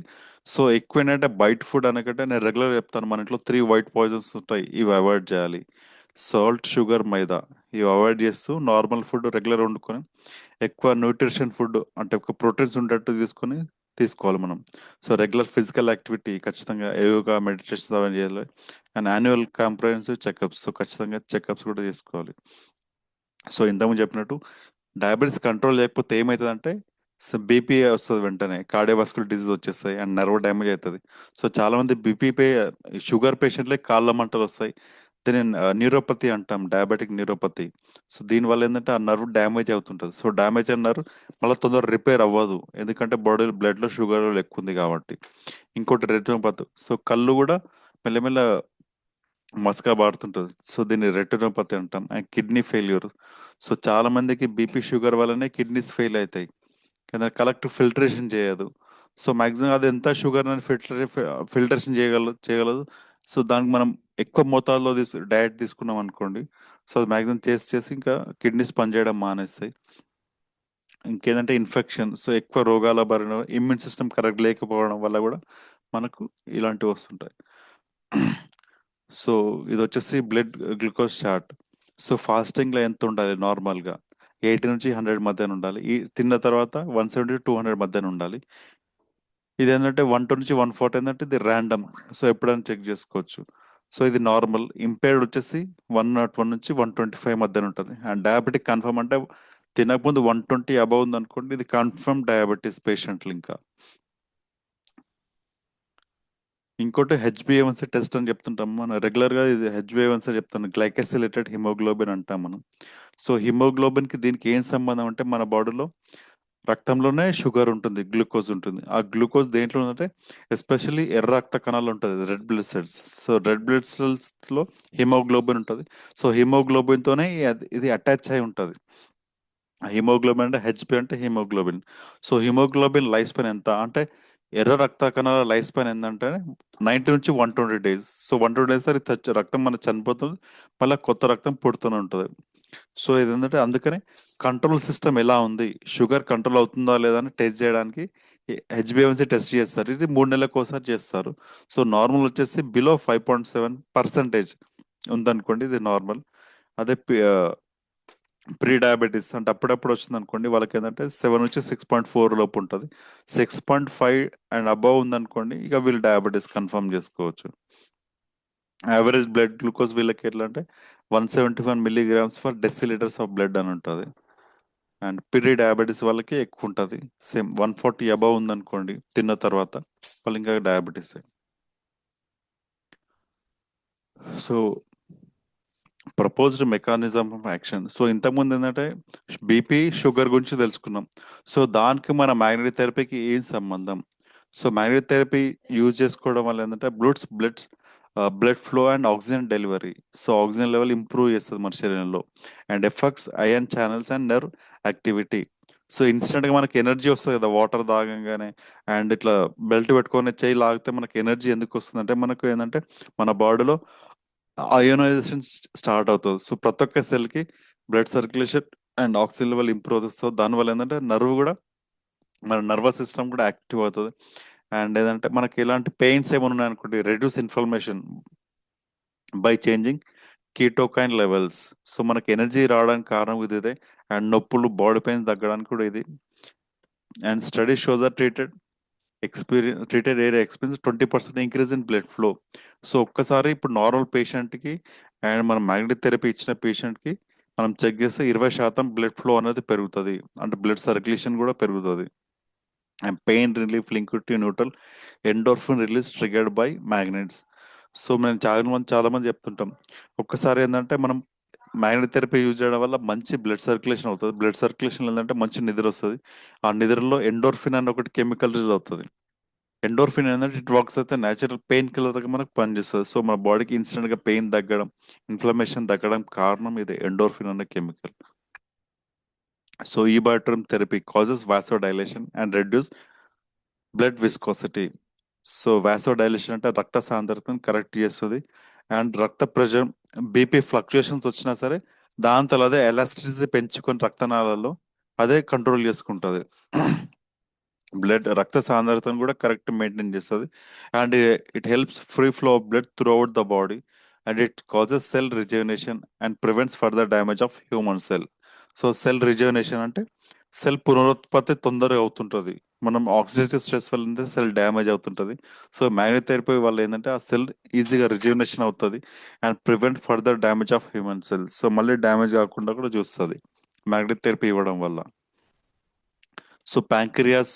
సో ఎక్కువ ఏంటంటే బయట ఫుడ్ అనకంటే నేను రెగ్యులర్ చెప్తాను, మన ఇంట్లో 3 వైట్ పాయిజన్స్ ఉంటాయి, ఇవి అవాయిడ్ చేయాలి. సాల్ట్, షుగర్, మైదా, ఇవి అవాయిడ్ చేస్తూ నార్మల్ ఫుడ్ రెగ్యులర్ వండుకొని ఎక్కువ న్యూట్రిషన్ ఫుడ్ అంటే ఒక ప్రోటీన్స్ ఉండేట్టు తీసుకోవాలి మనం. సో రెగ్యులర్ ఫిజికల్ యాక్టివిటీ ఖచ్చితంగా, యోగా, మెడిటేషన్ అవన్నీ చేయాలి. And annual comprehensive checkups, so ఖచ్చితంగా చెకప్స్ కూడా చేసుకోవాలి. సో ఇంతకుముందు చెప్పినట్టు డయాబెటీస్ కంట్రోల్ చేయకపోతే ఏమవుతుందంటే బీపీ వస్తుంది, వెంటనే కార్డియోవాస్కులర్ డిసీజ్ వచ్చేస్తాయి అండ్ నర్వ్ డ్యామేజ్ అవుతుంది. సో చాలా మంది షుగర్ పేషెంట్లే కాళ్ళ మంటలు వస్తాయి. దీన్ని న్యూరోపతి అంటాం, డయాబెటిక్ న్యూరోపతి. సో దీనివల్ల ఏంటంటే ఆ నర్వ్ డ్యామేజ్ అవుతుంటుంది. సో డ్యామేజ్ అయిన నర్వ్ మళ్ళీ తొందర రిపేర్ అవ్వదు, ఎందుకంటే బాడీలో బ్లడ్లో షుగర్ ఎక్కువ ఉంది కాబట్టి. ఇంకోటి రెటినోపతి, సో కళ్ళు కూడా మెల్లమెల్ల మసక బారుతుంటుంది. సో దీన్ని రెటినోపతి అంటాం. అండ్ కిడ్నీ ఫెయిల్యూర్, సో చాలా మందికి బీపీ షుగర్ వల్లనే కిడ్నీస్ ఫెయిల్ అవుతాయి, కానీ కలెక్ట్ ఫిల్టరేషన్ చేయదు. సో మాక్సిమం అది ఎంత షుగర్ అని ఫిల్టరేషన్ చేయగలదు. సో దానికి మనం ఎక్కువ మోతాదులో డయట్ తీసుకున్నాం అనుకోండి, సో అది మాక్సిమం చేసి చేసి ఇంకా కిడ్నీస్ పనిచేయడం మానేస్తాయి. ఇంకేంటంటే ఇన్ఫెక్షన్, సో ఎక్కువ రోగాల బారిన, ఇమ్యూన్ సిస్టమ్ కరెక్ట్ లేకపోవడం వల్ల కూడా మనకు ఇలాంటివి వస్తుంటాయి. సో ఇది వచ్చేసి బ్లడ్ గ్లూకోజ్ చార్ట్. సో ఫాస్టింగ్లో ఎంత ఉండాలి నార్మల్గా, 80 నుంచి 100 మధ్యన ఉండాలి. ఈ తిన్న తర్వాత 170 to 200 మధ్యన ఉండాలి. ఇది ఏంటంటే 120 నుంచి 140 ఏంటంటే ఇది ర్యాండమ్, సో ఎప్పుడైనా చెక్ చేసుకోవచ్చు. సో ఇది నార్మల్. ఇంపేర్డ్ వచ్చేసి 101 నుంచి 125 మధ్యన ఉంటుంది. అండ్ డయాబెటిక్ కన్ఫర్మ్ అంటే తినకముందు 120 అబౌవ్ ఉంది అనుకోండి, ఇది కన్ఫర్మ్ డయాబెటీస్ పేషెంట్లు. ఇంకా ఇంకోటి హెచ్బిఏవన్సీ టెస్ట్ అని చెప్తుంటాం మనం రెగ్యులర్గా, ఇది హెచ్బిఏవన్సీ చెప్తాను, గ్లైకోసిలేటెడ్ హిమోగ్లోబిన్ అంటాం మనం. సో హిమోగ్లోబిన్కి దీనికి ఏం సంబంధం అంటే మన బాడీలో రక్తంలోనే షుగర్ ఉంటుంది, గ్లూకోజ్ ఉంటుంది. ఆ గ్లూకోజ్ దేంట్లో ఉందంటే ఎస్పెషల్లీ ఎర్ర రక్త కణాలు ఉంటుంది, red blood cells. So red blood cells లో హిమోగ్లోబిన్ ఉంటుంది. సో హిమోగ్లోబిన్ తోనే ఇది అటాచ్ అయి ఉంటుంది. హిమోగ్లోబిన్ అంటే హెచ్పి అంటే haemoglobin. So haemoglobin life span ఎంత అంటే, ఎర్ర రక్త కణాల లైఫ్ స్పాన్ ఏంటంటే 90 నుంచి 120 డేస్. సో 120 డేస్ అది రక్తం మనకు చనిపోతుంది, మళ్ళీ కొత్త రక్తం పుడుతూనే ఉంటుంది. సో ఇది ఏంటంటే అందుకనే కంట్రోల్ సిస్టమ్ ఎలా ఉంది, షుగర్ కంట్రోల్ అవుతుందా లేదా అని టెస్ట్ చేయడానికి హెచ్బిఎంసీ టెస్ట్ చేస్తారు. ఇది 3 నెలలకు ఒకసారి చేస్తారు. సో నార్మల్ వచ్చేసి బిలో 5.7% ఉందనుకోండి, ఇది నార్మల్. అదే ప్రీ డయాబెటీస్ అంటే అప్పుడప్పుడు వచ్చింది అనుకోండి, వాళ్ళకి ఏంటంటే 7 నుంచి 6.4 లోపు ఉంటుంది. 6.5 అండ్ అబవ్ ఉందనుకోండి, ఇక వీళ్ళు డయాబెటీస్ కన్ఫర్మ్ చేసుకోవచ్చు. యావరేజ్ బ్లడ్ గ్లూకోజ్ వీళ్ళకి ఎట్లా అంటే 171 mg for decilitres of blood అని ఉంటుంది. అండ్ ప్రీ డయాబెటీస్ వాళ్ళకి ఎక్కువ ఉంటుంది, సేమ్ 140 అబవ్ ఉందనుకోండి తిన్న తర్వాత, వాళ్ళు ఇంకా diabetes. So proposed mechanism of action. So ఇంతకుముందు ఏంటంటే బీపీ షుగర్ గురించి తెలుసుకున్నాం. సో దానికి మన మ్యాగ్నెటిక్ థెరపీకి ఏం సంబంధం? సో మ్యాగ్నెటిక్ థెరపీ యూజ్ చేసుకోవడం వల్ల ఏంటంటే blood flow and oxygen delivery. So oxygen level improve చేస్తుంది మన శరీరంలో. And effects ion channels and nerve activity. So instant గా మనకి ఎనర్జీ వస్తుంది కదా వాటర్ తాగంగానే. అండ్ ఇట్లా బెల్ట్ పెట్టుకొని చేయి లాగితే మనకి ఎనర్జీ ఎందుకు వస్తుంది అంటే మనకు ఏంటంటే మన బాడీలో అయోనైజేషన్ స్టార్ట్ అవుతుంది. సో ప్రతి ఒక్క సెల్ కి blood circulation and oxygen level improve అవుతుంది. దానివల్ల ఏంటంటే నర్వ్ కూడా, మన నర్వస్ సిస్టమ్ కూడా యాక్టివ్ అవుతుంది. అండ్ ఏదంటే మనకి ఎలాంటి పెయిన్స్ ఏమైనా ఉన్నాయనుకోండి, reduce inflammation by changing cytokine levels. So మనకి ఎనర్జీ రావడానికి కారణం ఇది ఇదే. అండ్ నొప్పులు, బాడీ పెయిన్స్ తగ్గడానికి కూడా ఇది. And study shows our treated area experience 20% increase in blood flow. So ఒక్కసారి ఇప్పుడు నార్మల్ పేషెంట్కి అండ్ మనం మ్యాగ్నెటిక్ థెరపీ ఇచ్చిన పేషెంట్కి మనం చెక్ చేస్తే 20% బ్లడ్ ఫ్లో అనేది పెరుగుతుంది. అంటే బ్లడ్ సర్క్యులేషన్ కూడా పెరుగుతుంది. And pain relief link to neutral endorphin release triggered by magnets. So మేము చాలా మంది చెప్తుంటాం, ఒక్కసారి ఏంటంటే మనం మ్యాగ్నెట్ థెరపీ యూజ్ చేయడం వల్ల మంచి బ్లడ్ సర్క్యులేషన్ అవుతుంది. బ్లడ్ సర్క్యులేషన్ ఏంటంటే మంచి నిద్ర వస్తుంది. ఆ నిద్రలో ఎండోర్ఫిన్ అనే ఒకటి కెమికల్ రిలీజ్ అవుతుంది. ఎండోర్ఫిన్ ఏంటంటే ఇట్ వర్క్స్ అయితే న్యాచురల్ పెయిన్ కిల్లర్గా మనకు పనిచేస్తుంది. సో మన బాడీకి ఇన్స్టెంట్గా పెయిన్ తగ్గడం, ఇన్ఫ్లమేషన్ తగ్గడం కారణం ఇది ఎండోర్ఫిన్ అనే కెమికల్. సో ఈ bottom therapy causes vasodilation and reduce blood viscosity. So vasodilation అంటే రక్త సాంద్రతను కరెక్ట్ చేస్తుంది. అండ్ రక్త ప్రెషర్, బీపీ ఫ్లక్చుయేషన్స్ వచ్చినా సరే దాంతో అదే ఎలాస్టిసిటీ పెంచుకొని రక్తనాళాల్లో అదే కంట్రోల్ చేసుకుంటుంది. బ్లడ్ రక్త సాంద్రతను కూడా కరెక్ట్ మెయింటైన్ చేస్తుంది. And it helps free flow of blood through out the body. And it causes cell reservation and prevents further damage of human cell. So cell reservation అంటే సెల్ పునరుత్పత్తి తొందరగా అవుతుంటుంది. మనం ఆక్సిడేటివ్ స్ట్రెస్ వల్ల సెల్ డ్యామేజ్ అవుతుంటుంది. సో మ్యాగ్నెట్ థెరపీ వల్ల ఏంటంటే ఆ సెల్ ఈజీగా రిజర్వేషన్ అవుతుంది. And prevent further damage of human cell. So మళ్ళీ డ్యామేజ్ కాకుండా కూడా చూస్తుంది మ్యాగ్నెట్ థెరపీ ఇవ్వడం వల్ల. సో ప్యాంక్రియాస్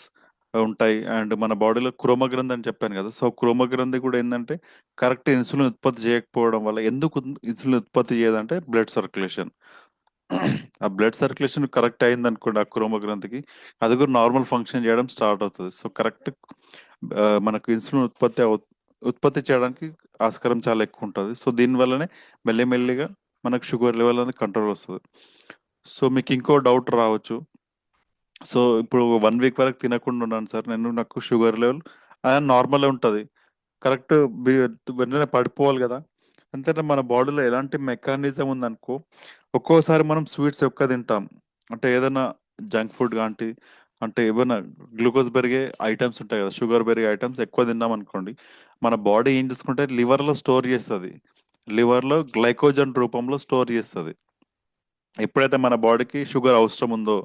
ఉంటాయి. అండ్ మన బాడీలో క్రోమగ్రంథి అని చెప్పాను కదా. సో క్రోమగ్రంథి కూడా ఏంటంటే కరెక్ట్ ఇన్సులిన్ ఉత్పత్తి చేయకపోవడం వల్ల, ఎందుకు ఇన్సులిన్ ఉత్పత్తి చేయదంటే బ్లడ్ సర్క్యులేషన్. ఆ బ్లడ్ సర్క్యులేషన్ కరెక్ట్ అయింది అనుకోండి ఆ క్రోమగ్రంథికి, అది కూడా నార్మల్ ఫంక్షన్ చేయడం స్టార్ట్ అవుతుంది. సో కరెక్ట్ మనకు ఇన్సులిన్ ఉత్పత్తి చేయడానికి ఆస్కారం చాలా ఎక్కువ ఉంటుంది. సో దీనివల్లనే మెల్లిమెల్లిగా మనకు షుగర్ లెవెల్ అనేది కంట్రోల్ వస్తుంది. సో మీకు ఇంకో డౌట్ రావచ్చు, సో ఇప్పుడు 1 వీక్ వరకు తినకుండా ఉన్నాను సార్ నేను, నాకు షుగర్ లెవెల్ నార్మల్ ఉంటుంది, కరెక్ట్ వెంటనే పడిపోవాలి కదా. అంతే మన బాడీలో ఎలాంటి మెకానిజం ఉందనుకో, ఒక్కోసారి మనం స్వీట్స్ ఎక్కువ తింటాం, అంటే ఏదైనా జంక్ ఫుడ్ లాంటి, అంటే ఏమైనా గ్లూకోజ్ పెరిగే ఐటమ్స్ ఉంటాయి కదా, షుగర్ పెరిగే ఐటమ్స్ ఎక్కువ తిన్నాం అనుకోండి, మన బాడీ ఏం చేసుకుంటే లివర్లో స్టోర్ చేస్తుంది. లివర్లో గ్లైకోజన్ రూపంలో స్టోర్ చేస్తుంది. ఎప్పుడైతే మన బాడీకి షుగర్ అవసరం ఉందో,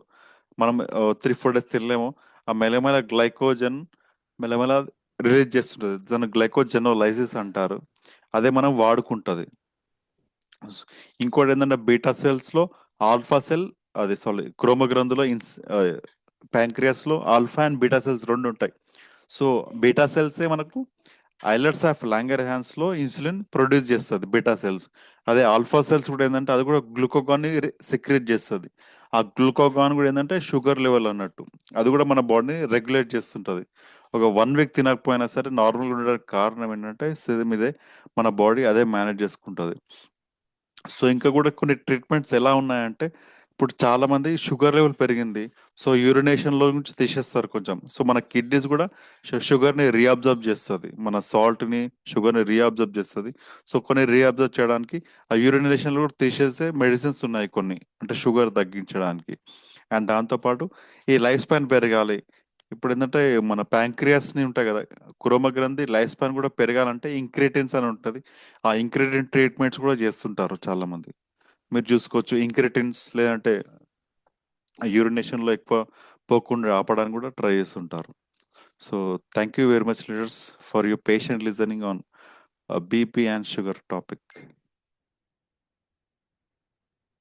మనం 3-4 డేస్ తినలేమో, ఆ మెల్లమెల్ల గ్లైకోజన్ మెల్లమెల్ల రిలీజ్ చేస్తుంటుంది. దాన్ని గ్లైకోజెనోలైసిస్ అంటారు. అదే మనం వాడుకుంటుంది. ఇంకోటి ఏంటంటే బీటా సెల్స్ లో ఆల్ఫా సెల్, అది సారీ క్రోమగ్రంథిలో ప్యాంక్రియాస్ లో ఆల్ఫా అండ్ బీటా సెల్స్ రెండు ఉంటాయి. సో బీటా సెల్సే మనకు ఐలెట్స్ ఆఫ్ లాంగర్ హ్యాండ్స్ లో ఇన్సులిన్ ప్రొడ్యూస్ చేస్తుంది బీటా సెల్స్. అదే ఆల్ఫా సెల్స్ కూడా ఏంటంటే అది కూడా గ్లూకోగాన్ ని సెక్రెట్ చేస్తుంది. ఆ గ్లూకోగాన్ కూడా ఏంటంటే షుగర్ లెవెల్ అన్నట్టు, అది కూడా మన బాడీని రెగ్యులేట్ చేస్తుంటది. ఒక 1 వీక్ తినకపోయినా సరే నార్మల్గా ఉండడానికి కారణం ఏంటంటే సేమ్ ఇదే, మన బాడీ అదే మేనేజ్ చేసుకుంటుంది. సో ఇంకా కూడా కొన్ని ట్రీట్మెంట్స్ ఎలా ఉన్నాయంటే, ఇప్పుడు చాలా మంది షుగర్ లెవెల్ పెరిగింది, సో యూరినేషన్ లో నుంచి తీసేస్తారు కొంచెం. సో మన కిడ్నీస్ కూడా షుగర్ ని రీఅబ్జర్వ్ చేస్తుంది, మన సాల్ట్ ని షుగర్ ని రీఅబ్జర్వ్ చేస్తుంది. సో కొన్ని రీఅబ్జర్వ్ చేయడానికి ఆ యూరినేషన్ లో కూడా తీసేసే మెడిసిన్స్ ఉన్నాయి కొన్ని, అంటే షుగర్ తగ్గించడానికి. అండ్ దాంతోపాటు ఈ లైఫ్ స్పాన్ పెరగాలి. ఇప్పుడు ఏంటంటే మన ప్యాంక్రియాస్ ని ఉంటాయి కదా, క్రోమ గ్రంథి లైఫ్ స్పాన్ కూడా పెరగాలంటే ఇంక్రిటిన్స్ అని ఉంటుంది. ఆ ఇంక్రిటిన్ ట్రీట్మెంట్స్ కూడా చేస్తుంటారు చాలా మంది. మీరు చూసుకోవచ్చు ఇంక్రిటిన్స్, లేదంటే యూరినేషన్ లో ఎక్కువ పోకుండా ఆపడానికి కూడా ట్రై చేస్తుంటారు. So thank you very much leaders for your patient listening on BP and sugar topic.